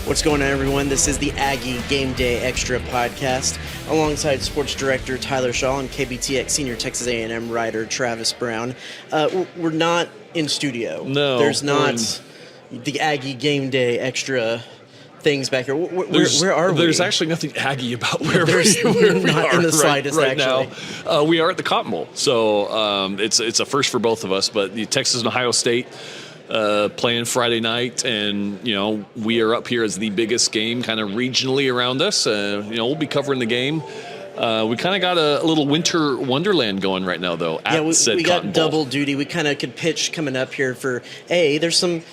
What's going on, everyone? This is the Aggie Game Day Extra podcast alongside sports director Tyler Shaw and KBTX senior Texas A&M writer Travis Brown. We're not in studio. No. There's not the Aggie Game Day Extra things back here. Where are we? There's actually nothing Aggie about where we not are in the slightest, right actually. now. We are at the Cotton Bowl, so it's a first for both of us. But the Texas and Ohio State playing Friday night, and we are up here as the biggest game kind of regionally around us. We'll be covering the game. We kind of got a little winter wonderland going right now, though. We got double duty. We kind of could pitch coming up here for there's some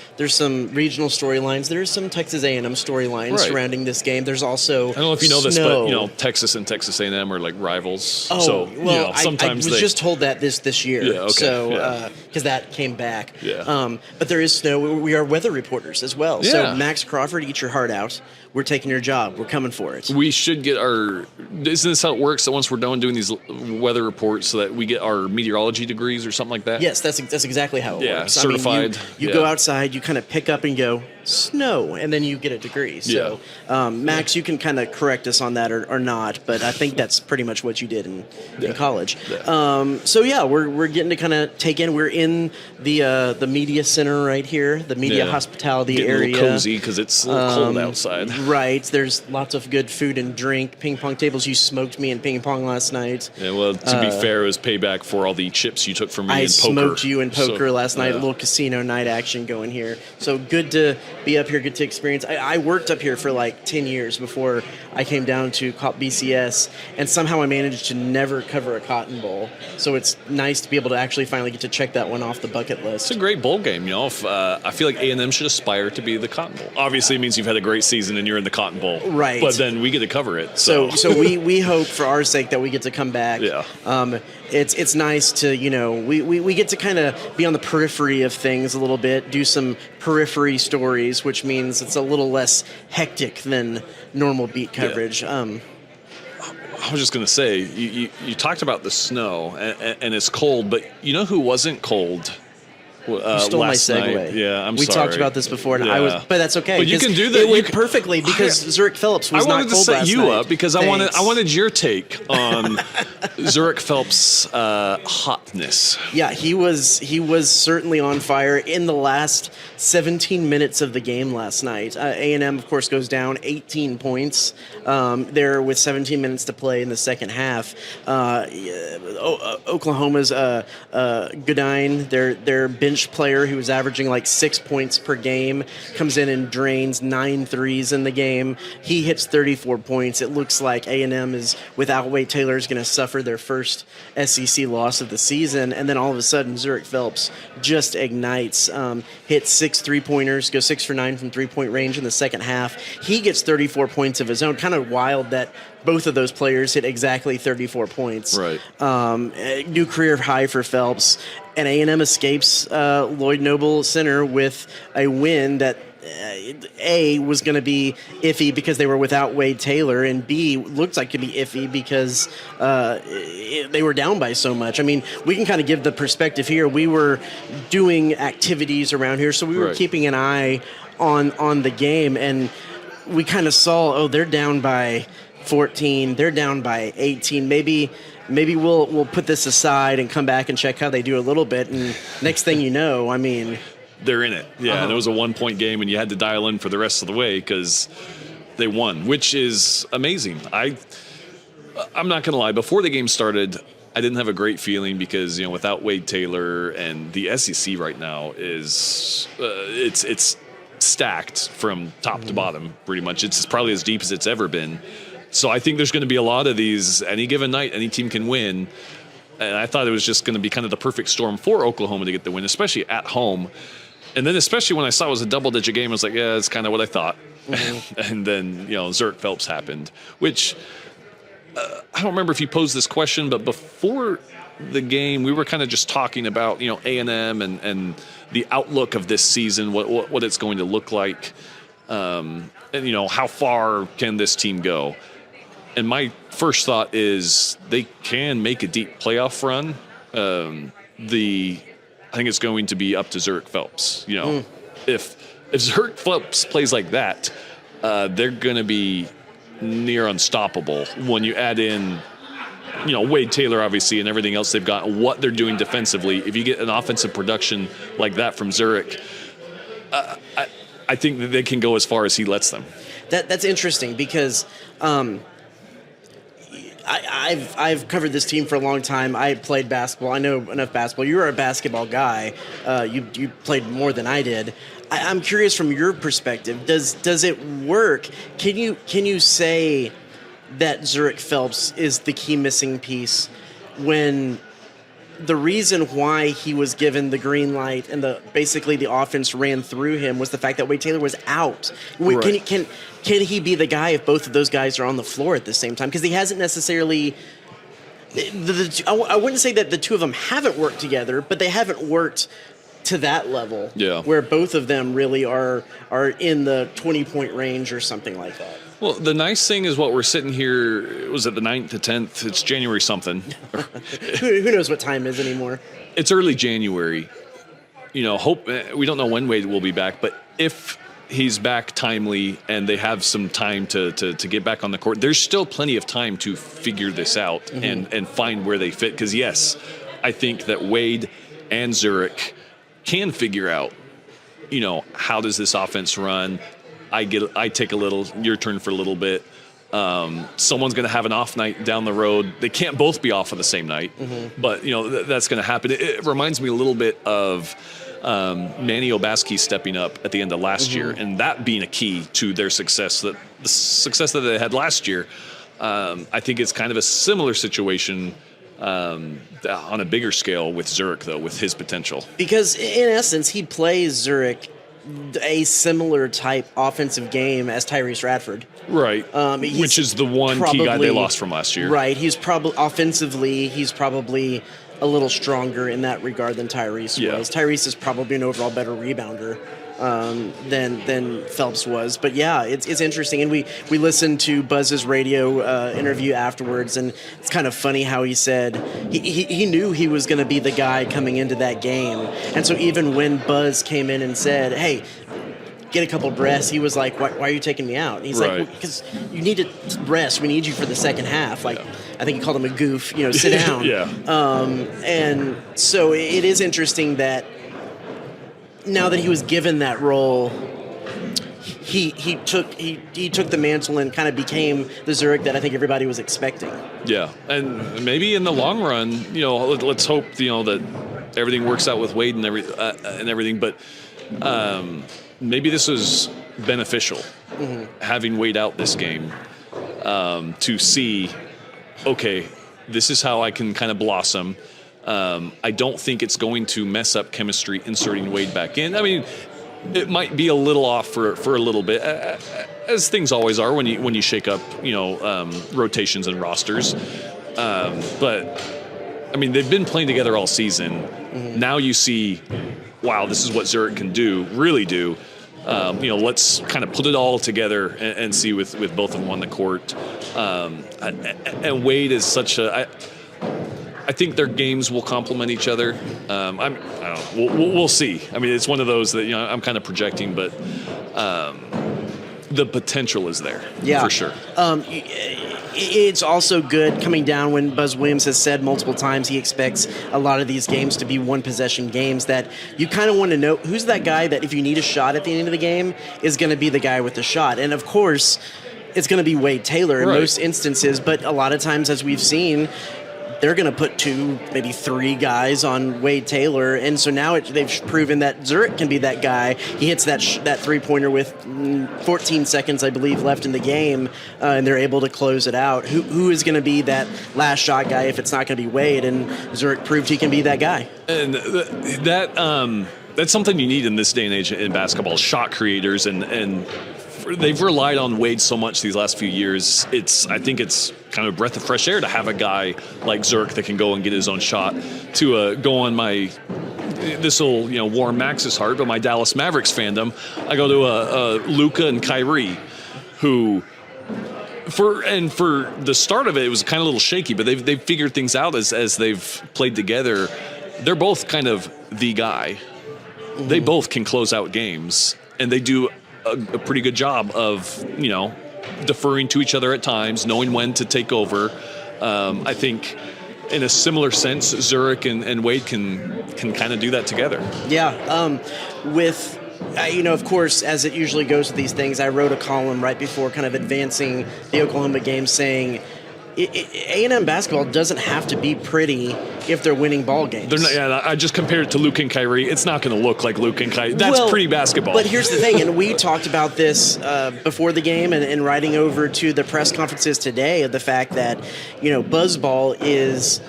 regional storylines. There's some Texas A&M storylines surrounding this game. There's also I don't know if you know this, but Texas and Texas A&M are like rivals. Oh, so, well, sometimes I was just told that this year. Yeah, okay. So because that came back. Yeah. But there is snow. We are weather reporters as well. Yeah. So Max Crawford, eat your heart out. We're taking your job. We're coming for it. We should get isn't this how it works, that once we're done doing these weather reports so that we get our meteorology degrees or something like that? Yes, that's exactly how it works. Certified. You go outside, you kind of pick up and go, snow, and then you get a degree. So, Max, you can kind of correct us on that or not, but I think that's pretty much what you did in college. Yeah. We're getting to kind of take in. We're in the media center right here, the media hospitality getting area. A little cozy because it's a little cold outside. Right. There's lots of good food and drink. Ping pong tables. You smoked me in ping pong last night. Yeah, well, to be fair, it was payback for all the chips you took from me in poker. I smoked you in poker last night. A little casino night action going here. So good to be up here, good to experience. I worked up here for like 10 years before I came down to BCS, and somehow I managed to never cover a Cotton Bowl. So it's nice to be able to actually finally get to check that one off the bucket list. It's a great bowl game. If, I feel like A&M should aspire to be the Cotton Bowl. Obviously, it means you've had a great season and you're in the Cotton Bowl. Right. But then we get to cover it. So we hope for our sake that we get to come back. Yeah. It's nice to, we get to kind of be on the periphery of things a little bit, do some periphery stories, which means it's a little less hectic than normal beat coverage. Yeah. I was just going to say, you talked about the snow, and it's cold, but you know who wasn't cold? You stole my segue. Night. Yeah, we sorry. talked about this before, and but that's okay. But you can do that. It went perfectly because Zhuric Phelps was not cold last night. I wanted to set you up because I wanted your take on Zhuric Phelps' hotness. Yeah, he was certainly on fire in the last 17 minutes of the game last night. A&M, of course, goes down 18 points there with 17 minutes to play in the second half. Oklahoma's Goodine, their bench player who was averaging like 6 points per game, comes in and drains 9 threes in the game. He hits 34 points. It looks like A&M is, without Wade Taylor, is going to suffer their first SEC loss of the season. And then all of a sudden, Zhuric Phelps just ignites, hits 6 3-pointers, goes 6 for 9 from three-point range in the second half. He gets 34 points of his own. Kind of wild that both of those players hit exactly 34 points. Right. New career high for Phelps. And A&M escapes Lloyd Noble Center with a win that A, was going to be iffy because they were without Wade Taylor, and B, looked like it could be iffy because they were down by so much. I mean, we can kind of give the perspective here. We were doing activities around here, so we were keeping an eye on the game, and we kind of saw, they're down by 14, they're down by 18, maybe we'll put this aside and come back and check how they do a little bit, and next thing you know, I mean, they're in it. Yeah, and it was a 1-point game, and you had to dial in for the rest of the way because they won, which is amazing. I'm not going to lie. Before the game started, I didn't have a great feeling because, without Wade Taylor, and the SEC right now is it's stacked from top to bottom pretty much. It's probably as deep as it's ever been. So I think there's going to be a lot of these. Any given night, any team can win. And I thought it was just going to be kind of the perfect storm for Oklahoma to get the win, especially at home. And then especially when I saw it was a double-digit game, I was like, yeah, that's kind of what I thought. Mm-hmm. And then, Zhuric Phelps happened, which I don't remember if you posed this question, but before the game, we were kind of just talking about, A&M and the outlook of this season, what it's going to look like, and, how far can this team go. And my first thought is they can make a deep playoff run. I think it's going to be up to Zhuric Phelps. If Zhuric Phelps plays like that, they're going to be near unstoppable when you add in, Wade Taylor, obviously, and everything else they've got, what they're doing defensively. If you get an offensive production like that from Zhuric, I think that they can go as far as he lets them. That's interesting because I've covered this team for a long time. I played basketball. I know enough basketball. You were a basketball guy. You played more than I did. I'm curious from your perspective. Does it work? Can you say that Zhuric Phelps is the key missing piece when the reason why he was given the green light and basically the offense ran through him was the fact that Wade Taylor was out? Right. Can he be the guy if both of those guys are on the floor at the same time? Because he hasn't necessarily. I wouldn't say that the two of them haven't worked together, but they haven't worked to that level. Yeah. Where both of them really are in the 20-point range or something like that. Well, the nice thing is what we're sitting here, it was at the 9th to 10th. It's January something. Who knows what time is anymore? It's early January. Hope we don't know when Wade will be back, but if he's back timely and they have some time to get back on the court, there's still plenty of time to figure this out and find where they fit. Because, yes, I think that Wade and Zhuric can figure out, how does this offense run? I take a little, your turn for a little bit. Someone's going to have an off night down the road. They can't both be off on the same night, but that's going to happen. It reminds me a little bit of Manny Obaski stepping up at the end of last year, and that being a key to their success. The success that they had last year, I think it's kind of a similar situation on a bigger scale with Zhuric, though, with his potential. Because in essence, he plays Zhuric a similar type offensive game as Tyrese Radford. Right. Which is the one key guy they lost from last year. Right. He's probably offensively, a little stronger in that regard than Tyrese was. Tyrese is probably an overall better rebounder than Phelps was. But yeah, it's interesting. And we listened to Buzz's radio interview afterwards, and it's kind of funny how he said he knew he was going to be the guy coming into that game. And so even when Buzz came in and said, "Hey, get a couple breaths," he was like, why are you taking me out? And he's like, because you need to rest. We need you for the second half. I think he called him a goof, sit down. And so it is interesting that now that he was given that role, he took the mantle and kind of became the Zhuric that I think everybody was expecting. Yeah, and maybe in the long run, let's hope that everything works out with Wade and everything. But maybe this was beneficial, having Wade out this game, to see, okay, this is how I can kind of blossom. I don't think it's going to mess up chemistry inserting Wade back in. I mean, it might be a little off for a little bit, as things always are when you shake up, rotations and rosters. But I mean, they've been playing together all season. Now you see, wow, this is what Zhuric can really do. Let's kind of put it all together and see with both of them on the court. And Wade is such I think their games will complement each other. I don't know. We'll see. I mean, it's one of those that I'm kind of projecting, but the potential is there for sure. It's also good coming down when Buzz Williams has said multiple times he expects a lot of these games to be one-possession games, that you kind of want to know who's that guy that if you need a shot at the end of the game is going to be the guy with the shot. And, of course, it's going to be Wade Taylor in most instances, but a lot of times, as we've seen, they're going to put 2, maybe 3 guys on Wade Taylor. And so now they've proven that Zhuric can be that guy. He hits that three-pointer with 14 seconds, I believe, left in the game, and they're able to close it out. Who is going to be that last shot guy if it's not going to be Wade? And Zhuric proved he can be that guy. And that's something you need in this day and age in basketball, shot creators, and they've relied on Wade so much these last few years. I think it's kind of a breath of fresh air to have a guy like Zhuric that can go and get his own shot. To go on this will warm Max's heart, but my Dallas Mavericks fandom, I go to Luka and Kyrie, who for the start of it was kind of a little shaky, but they've figured things out as they've played together. They're both kind of the guy. They both can close out games, and they do a pretty good job of, deferring to each other at times, knowing when to take over. I think in a similar sense, Zhuric and Wade can kind of do that together. Yeah. Of course, as it usually goes with these things, I wrote a column right before kind of advancing the Oklahoma game saying A&M basketball doesn't have to be pretty if they're winning ball games. They're not, I just compared it to Luke and Kyrie. It's not going to look like Luke and Kyrie. That's pretty basketball. But here's the thing, and we talked about this before the game and writing over to the press conferences today, of the fact that, buzzball is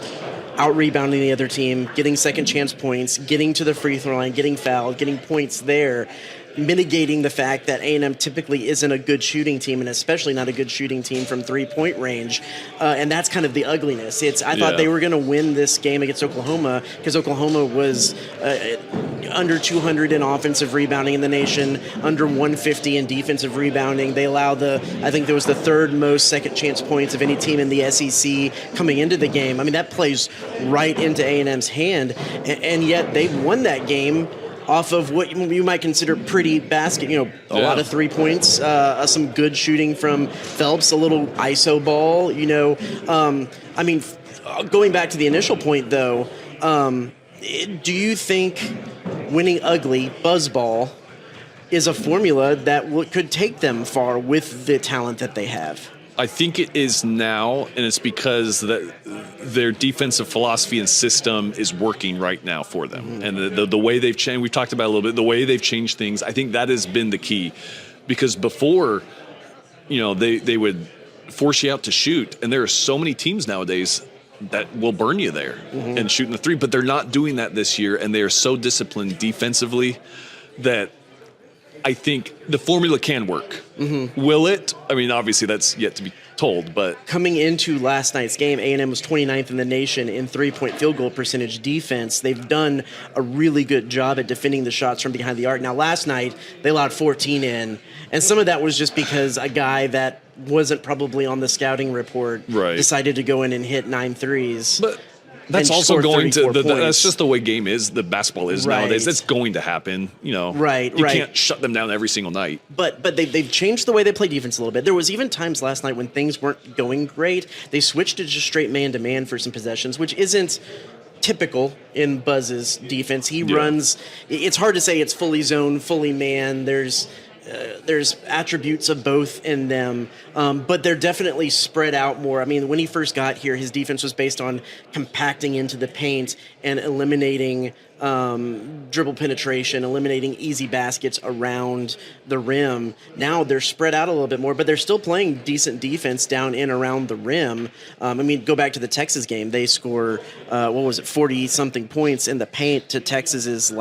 out-rebounding the other team, getting second-chance points, getting to the free throw line, getting fouled, getting points there, mitigating the fact that A&M typically isn't a good shooting team, and especially not a good shooting team from three-point range. And that's kind of the ugliness. I thought they were going to win this game against Oklahoma because Oklahoma was under 200 in offensive rebounding in the nation, under 150 in defensive rebounding. They allowed I think there was the third most second-chance points of any team in the SEC coming into the game. I mean, that plays right into A&M's hand, and yet they won that game off of what you might consider pretty basket, a lot of 3 points, some good shooting from Phelps, a little ISO ball, going back to the initial point, though, do you think winning ugly, buzzball, is a formula that could take them far with the talent that they have? I think it is now, and it's because their defensive philosophy and system is working right now for them. Mm-hmm. And the way they've changed, we've talked about it a little bit, the way they've changed things, I think that has been the key. Because before, they would force you out to shoot, and there are so many teams nowadays that will burn you there and shooting the three, but they're not doing that this year, and they are so disciplined defensively that I think the formula can work. Mm-hmm. Will it? I mean, obviously that's yet to be told, but coming into last night's game, A&M was 29th in the nation in three-point field goal percentage defense. They've done a really good job at defending the shots from behind the arc. Now, last night, they allowed 14 in, and some of that was just because a guy that wasn't probably on the scouting report decided to go in and hit 9 threes. But that's also going to that's just the way the basketball is nowadays. That's going to happen, You can't shut them down every single night. But they've changed the way they play defense a little bit. There was even times last night when things weren't going great. They switched to just straight man-to-man for some possessions, which isn't typical in Buzz's defense. He runs. It's hard to say it's fully zone, fully man. There's attributes of both in them, but they're definitely spread out more. I mean, when he first got here, his defense was based on compacting into the paint and eliminating dribble penetration, eliminating easy baskets around the rim. Now they're spread out a little bit more, but they're still playing decent defense down in around the rim. Go back to the Texas game. They score, 40-something points in the paint to Texas's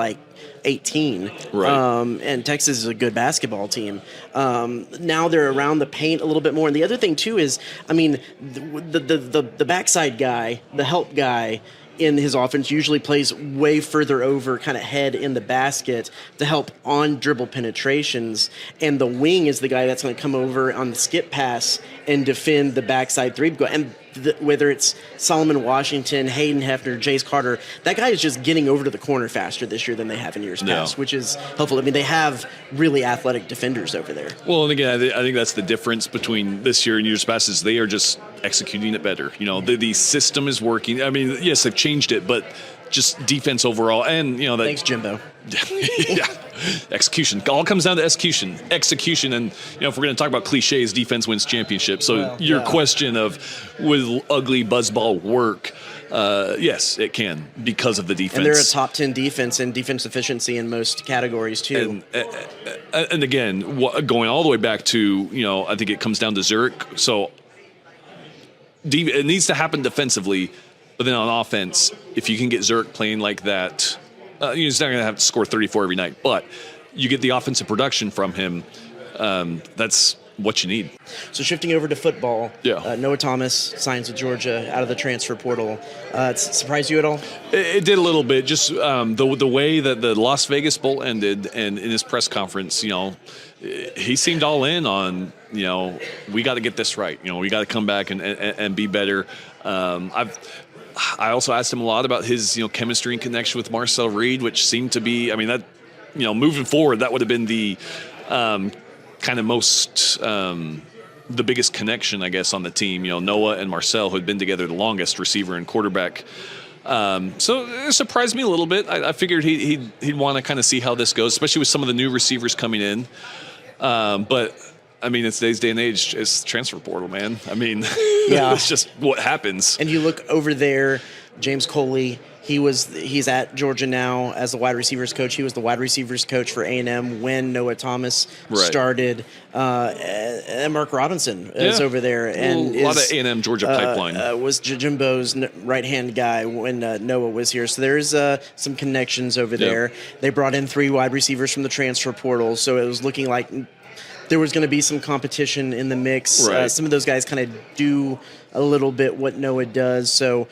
18. And Texas is a good basketball team. Now they're around the paint a little bit more. And the other thing, too, is, the backside guy, the help guy in his offense usually plays way further over, kind of head in the basket to help on dribble penetrations. And the wing is the guy that's going to come over on the skip pass and defend the backside three. And whether it's Solomon Washington, Hayden Hefner, Jace Carter, that guy is just getting over to the corner faster this year than they have in years past, which is helpful. They have really athletic defenders over there. Well, and again, I think that's the difference between this year and years past is they are just executing it better. The system is working. Yes, they've changed it, but just defense overall. And, Thanks, Jimbo. Execution. All comes down to execution. And, if we're going to talk about cliches, defense wins championships. So your question of will ugly buzzball work? Yes, it can because of the defense. And they're a top 10 defense in defense efficiency in most categories, too. And again, going all the way back to, I think it comes down to Zhuric. So it needs to happen defensively. But then on offense, if you can get Zhuric playing like that, he's not going to have to score 34 every night. But you get the offensive production from him. That's what you need. So shifting over to football, Noah Thomas signs with Georgia out of the transfer portal. It surprised you at all? It did a little bit. Just the way that the Las Vegas Bowl ended, and in his press conference, he seemed all in on, we got to get this right. We got to come back and be better. I also asked him a lot about his, chemistry and connection with Marcel Reed, which seemed to be, moving forward, that would have been the kind of the biggest connection, I guess, on the team. Noah and Marcel, who had been together the longest, receiver and quarterback. So it surprised me a little bit. I figured he'd want to kind of see how this goes, especially with some of the new receivers coming in. But I mean, it's today's day and age. It's transfer portal, man. I mean, it's just what happens. And you look over there, James Coley. He's at Georgia now as the wide receivers coach. He was the wide receivers coach for A&M when Noah Thomas started. And Mark Robinson is over there, and a lot of A&M Georgia pipeline. Was Jimbo's right hand guy when Noah was here. So there's some connections over there. They brought in 3 wide receivers from the transfer portal, so it was looking like there was going to be some competition in the mix. Right. Some of those guys kind of do a little bit what Noah does. So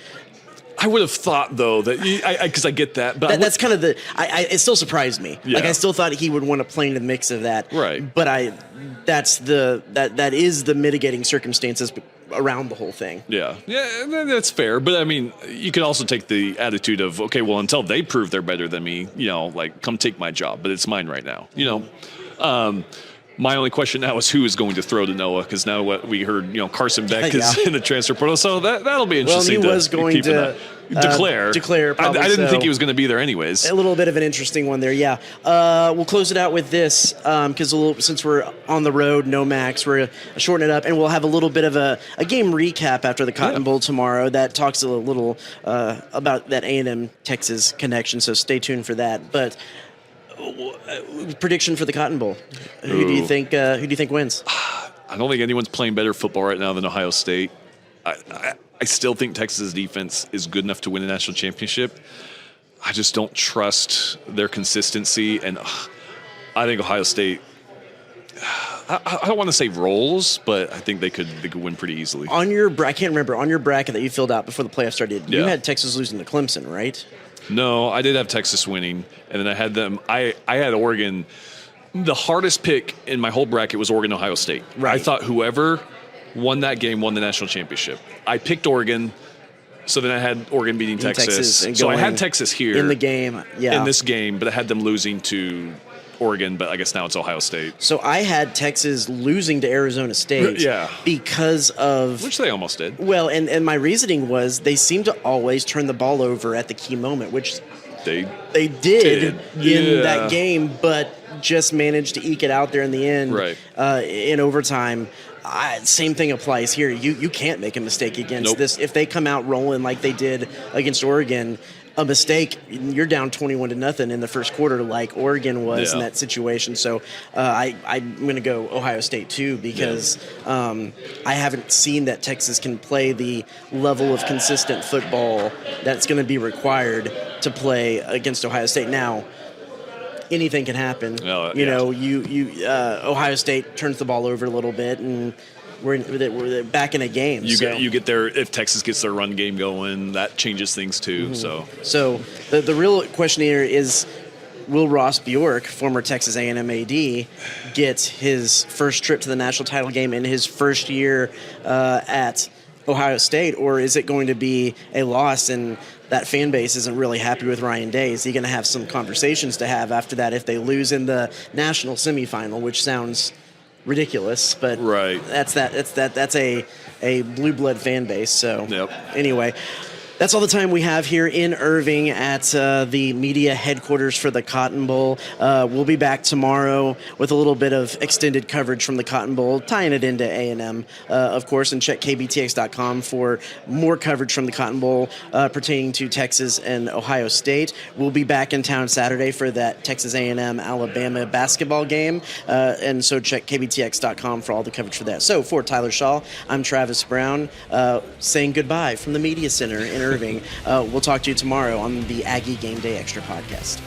I would have thought, though, that because I get that, but that's kind of it still surprised me. Yeah. Like, I still thought he would want to play in the mix of that. Right. But that is the mitigating circumstances around the whole thing. Yeah, that's fair. But I mean, you could also take the attitude of, okay, well, until they prove they're better than me, like, come take my job, but it's mine right now. My only question now is who is going to throw to Noah, because now what we heard, Carson Beck is in the transfer portal, so that'll be interesting. Well, he was going to declare. Probably I didn't so. think he was going to be there anyways. A little bit of an interesting one there, yeah. We'll close it out with this, because since we're on the road, no Max, we're going to shorten it up, and we'll have a little bit of a game recap after the Cotton Bowl tomorrow that talks a little about that A&M Texas connection, so stay tuned for that. But prediction for the Cotton Bowl. Who do you think wins? I don't think anyone's playing better football right now than Ohio State. I still think Texas' defense is good enough to win a national championship. I just don't trust their consistency, and I think Ohio State, I don't want to say rolls, but I think they could win pretty easily. I can't remember, on your bracket that you filled out before the playoffs started, you had Texas losing to Clemson, right? No, I did have Texas winning, and then I had them. I had Oregon. The hardest pick in my whole bracket was Oregon, Ohio State. Right. I thought whoever won that game won the national championship. I picked Oregon, so then I had Oregon beating Texas. So I had Texas here in the game, in this game, but I had them losing to Oregon, but I guess now it's Ohio State. So I had Texas losing to Arizona State because of... Which they almost did. Well, and my reasoning was they seem to always turn the ball over at the key moment, which they did in that game, but just managed to eke it out there in the end in overtime. Same thing applies here. You can't make a mistake against this. If they come out rolling like they did against Oregon, a mistake, you're down 21-0 in the first quarter, like Oregon was in that situation. So I'm going to go Ohio State too, because I haven't seen that Texas can play the level of consistent football that's going to be required to play against Ohio State. Now, anything can happen. Ohio State turns the ball over a little bit, and we're back in a game. You get there, if Texas gets their run game going, that changes things too. So the real question here is, will Ross Bjork, former Texas A&M AD, get his first trip to the national title game in his first year at Ohio State, or is it going to be a loss and that fan base isn't really happy with Ryan Day? Is he going to have some conversations to have after that if they lose in the national semifinal, which sounds ridiculous, but that's a blue blood fan base. So anyway, that's all the time we have here in Irving at the media headquarters for the Cotton Bowl. We'll be back tomorrow with a little bit of extended coverage from the Cotton Bowl, tying it into A&M, of course, and check KBTX.com for more coverage from the Cotton Bowl pertaining to Texas and Ohio State. We'll be back in town Saturday for that Texas A&M Alabama basketball game, and so check KBTX.com for all the coverage for that. So for Tyler Shaw, I'm Travis Brown, saying goodbye from the Media Center in Irving. We'll talk to you tomorrow on the Aggie Game Day Extra podcast.